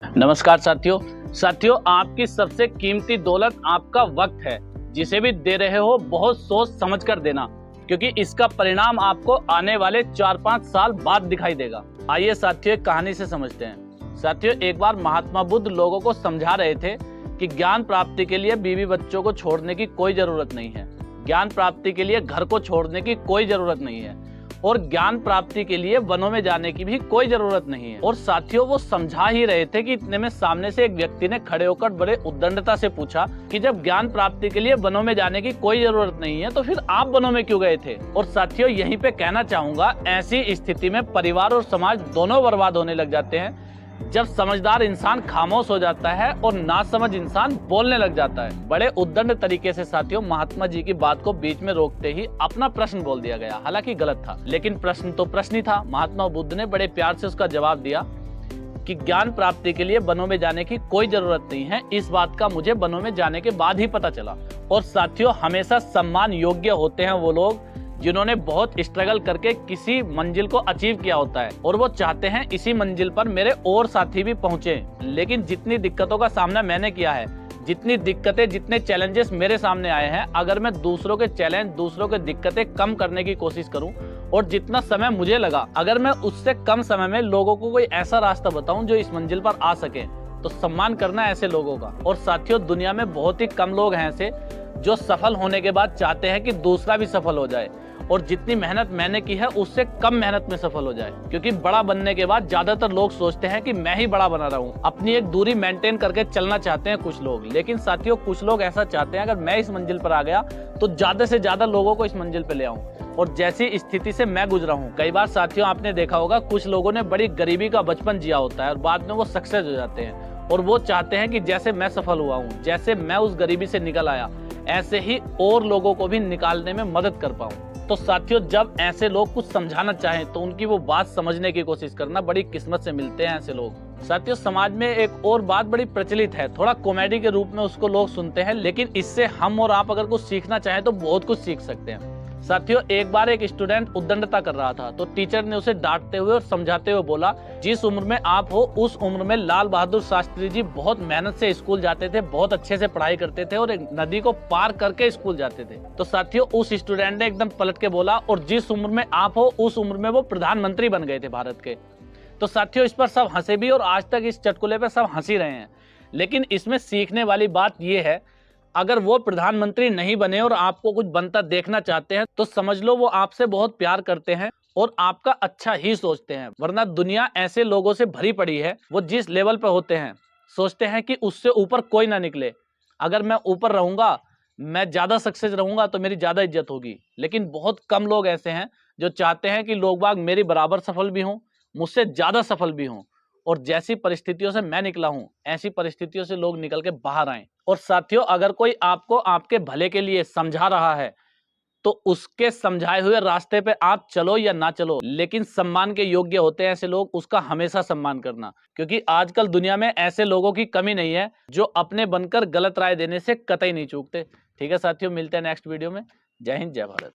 नमस्कार साथियों, आपकी सबसे कीमती दौलत आपका वक्त है। जिसे भी दे रहे हो बहुत सोच समझ कर देना, क्योंकि इसका परिणाम आपको आने वाले 4-5 साल बाद दिखाई देगा। आइए साथियों, एक कहानी से समझते हैं। साथियों, एक बार महात्मा बुद्ध लोगों को समझा रहे थे कि ज्ञान प्राप्ति के लिए बीवी बच्चों को छोड़ने की कोई जरूरत नहीं है, ज्ञान प्राप्ति के लिए घर को छोड़ने की कोई जरूरत नहीं है, और ज्ञान प्राप्ति के लिए वनों में जाने की भी कोई जरूरत नहीं है। और साथियों, वो समझा ही रहे थे कि इतने में सामने से एक व्यक्ति ने खड़े होकर बड़े उद्दंडता से पूछा कि जब ज्ञान प्राप्ति के लिए वनों में जाने की कोई जरूरत नहीं है तो फिर आप वनों में क्यों गए थे। और साथियों, यहीं पे कहना चाहूंगा, ऐसी स्थिति में परिवार और समाज दोनों बर्बाद होने लग जाते हैं जब समझदार इंसान खामोश हो जाता है और नासमझ इंसान बोलने लग जाता है। बड़े उद्दंड तरीके से साथियों, महात्मा जी की बात को बीच में रोकते ही अपना प्रश्न बोल दिया गया। हालांकि गलत था, लेकिन प्रश्न तो प्रश्न ही था। महात्मा बुद्ध ने बड़े प्यार से उसका जवाब दिया कि ज्ञान प्राप्ति के लिए वनों में जाने की कोई जरूरत नहीं है। इस बात का मुझे वनों में जाने के बाद ही पता चला। और साथियों, हमेशा सम्मान योग्य होते हैं वो लोग जिन्होंने बहुत स्ट्रगल करके किसी मंजिल को अचीव किया होता है, और वो चाहते हैं इसी मंजिल पर मेरे और साथी भी पहुंचे। लेकिन जितनी दिक्कतों का सामना मैंने किया है, जितनी दिक्कतें, जितने चैलेंजेस मेरे सामने आए हैं, अगर मैं दूसरों के चैलेंज, दूसरों के दिक्कतें कम करने की कोशिश करूं, और जितना समय मुझे लगा, अगर मैं उससे कम समय में लोगों को कोई ऐसा रास्ता बताऊं जो इस मंजिल पर आ सके, तो सम्मान करना ऐसे लोगों का। और साथियों, दुनिया में बहुत ही कम लोग हैं ऐसे जो सफल होने के बाद चाहते हैं कि दूसरा भी सफल हो जाए, और जितनी मेहनत मैंने की है उससे कम मेहनत में सफल हो जाए। क्योंकि बड़ा बनने के बाद ज्यादातर लोग सोचते हैं कि मैं ही बड़ा बना रहा हूँ, अपनी एक दूरी मेंटेन करके चलना चाहते हैं कुछ लोग। लेकिन साथियों, कुछ लोग ऐसा चाहते हैं अगर मैं इस मंजिल पर आ गया तो ज्यादा से ज्यादा लोगों को इस मंजिल पर ले आऊं। और जैसी स्थिति से मैं गुजरा हूँ, कई बार साथियों आपने देखा होगा, कुछ लोगों ने बड़ी गरीबी का बचपन जिया होता है और बाद में वो सक्सेस हो जाते हैं, और वो चाहते हैं कि जैसे मैं सफल हुआ हूँ, जैसे मैं उस गरीबी से निकल आया, ऐसे ही और लोगों को भी निकालने में मदद कर पाऊं। तो साथियों, जब ऐसे लोग कुछ समझाना चाहें तो उनकी वो बात समझने की कोशिश करना। बड़ी किस्मत से मिलते हैं ऐसे लोग। साथियों, समाज में एक और बात बड़ी प्रचलित है, थोड़ा कॉमेडी के रूप में उसको लोग सुनते हैं, लेकिन इससे हम और आप अगर कुछ सीखना चाहें तो बहुत कुछ सीख सकते हैं। साथियों, एक बार एक स्टूडेंट उद्दंडता कर रहा था, तो टीचर ने उसे डांटते हुए और समझाते हुए बोला, जिस उम्र में आप हो उस उम्र में लाल बहादुर शास्त्री जी बहुत मेहनत से स्कूल जाते थे, बहुत अच्छे से पढ़ाई करते थे और एक नदी को पार करके स्कूल जाते थे। तो साथियों, उस स्टूडेंट ने एकदम पलट के बोला, और जिस उम्र में आप हो उस उम्र में वो प्रधानमंत्री बन गए थे भारत के। तो साथियों, इस पर सब हंसे भी, और आज तक इस चटकुले पे सब हंस ही रहे हैं। लेकिन इसमें सीखने वाली बात यह है, अगर वो प्रधानमंत्री नहीं बने और आपको कुछ बनता देखना चाहते हैं तो समझ लो वो आपसे बहुत प्यार करते हैं और आपका अच्छा ही सोचते हैं। वरना दुनिया ऐसे लोगों से भरी पड़ी है, वो जिस लेवल पे होते हैं सोचते हैं कि उससे ऊपर कोई ना निकले। अगर मैं ऊपर रहूंगा, मैं ज्यादा सक्सेस रहूंगा तो मेरी ज्यादा इज्जत होगी। लेकिन बहुत कम लोग ऐसे हैं जो चाहते हैं कि लोग बाग मेरी बराबर सफल भी हों, मुझसे ज्यादा सफल भी हों, और जैसी परिस्थितियों से मैं निकला हूं ऐसी परिस्थितियों से लोग निकल के बाहर आए। और साथियों, अगर कोई आपको आपके भले के लिए समझा रहा है तो उसके समझाए हुए रास्ते पे आप चलो या ना चलो, लेकिन सम्मान के योग्य होते हैं ऐसे लोग, उसका हमेशा सम्मान करना। क्योंकि आजकल दुनिया में ऐसे लोगों की कमी नहीं है जो अपने बनकर गलत राय देने से कतई नहीं चूकते। ठीक है साथियों, मिलते हैं नेक्स्ट वीडियो में। जय हिंद, जय भारत।